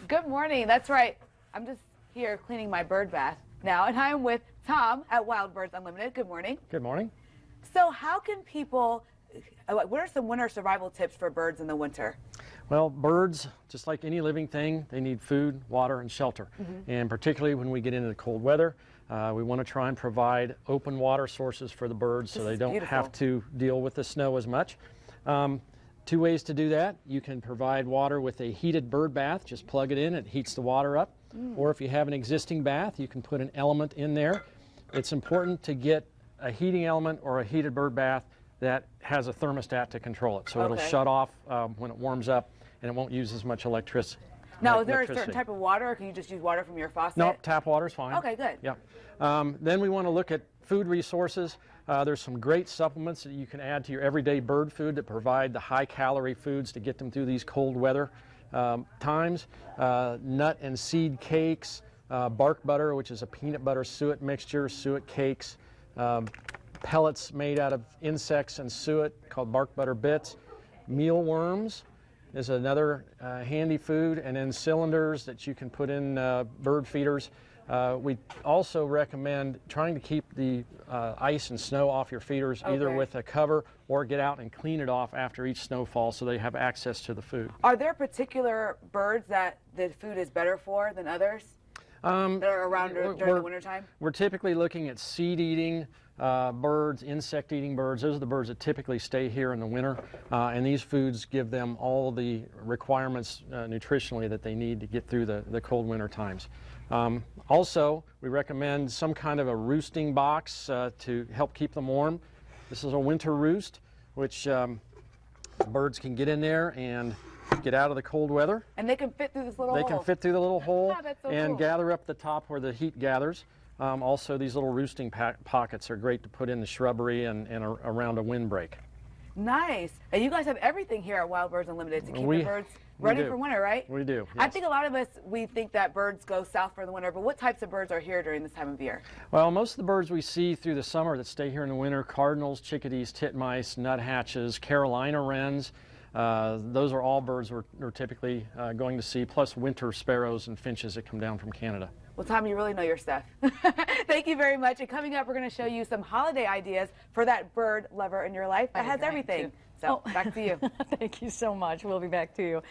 Good morning. That's right. I'm just here cleaning my bird bath now, and I am with Tom at Wild Birds Unlimited. Good morning. Good morning. So how can people, what are some winter survival tips for birds in the winter? Well, birds, just like any living thing, they need food, water, and shelter. And particularly when we get into the cold weather, we want to try and provide open water sources for the birds so they don't have to deal with the snow as much. Two ways to do that. You can provide water with a heated bird bath. Just plug it in, it heats the water up. Or if you have an existing bath, you can put an element in there. It's important to get a heating element or a heated bird bath that has a thermostat to control it. So it'll shut off when it warms up and it won't use as much electricity. Now, is there a certain type of water, or can you just use water from your faucet? No, tap water is fine. Okay, good. Yeah. Then we want to look at food resources. There's some great supplements that you can add to your everyday bird food that provide the high-calorie foods to get them through these cold weather times. Nut and seed cakes, bark butter, which is a peanut butter suet mixture, suet cakes, pellets made out of insects and suet called bark butter bits, mealworms is another handy food, and then cylinders that you can put in bird feeders. We also recommend trying to keep the ice and snow off your feeders, either with a cover or get out and clean it off after each snowfall so they have access to the food. Are there particular birds that the food is better for than others that are around during the wintertime? We're typically looking at seed-eating birds, insect-eating birds. Those are the birds that typically stay here in the winter, and these foods give them all the requirements nutritionally that they need to get through the cold winter times. Also, we recommend some kind of a roosting box to help keep them warm. This is a winter roost, which birds can get in there and get out of the cold weather. And they can fit through this little hole. They can fit through the little hole and gather up the top where the heat gathers. Also, these little roosting pockets are great to put in the shrubbery and around a windbreak. Nice. And you guys have everything here at Wild Birds Unlimited to keep the birds ready for winter, right? We do. Yes. I think a lot of us, we think that birds go south for the winter, but what types of birds are here during this time of year? Well, most of the birds we see through the summer that stay here in the winter, cardinals, chickadees, titmice, nuthatches, Carolina wrens, those are all birds we're typically going to see, plus winter sparrows and finches that come down from Canada. Well, Tom, you really know your stuff. Thank you very much. And coming up, we're going to show you some holiday ideas for that bird lover in your life that has everything. So back to you. Thank you so much. We'll be back to you.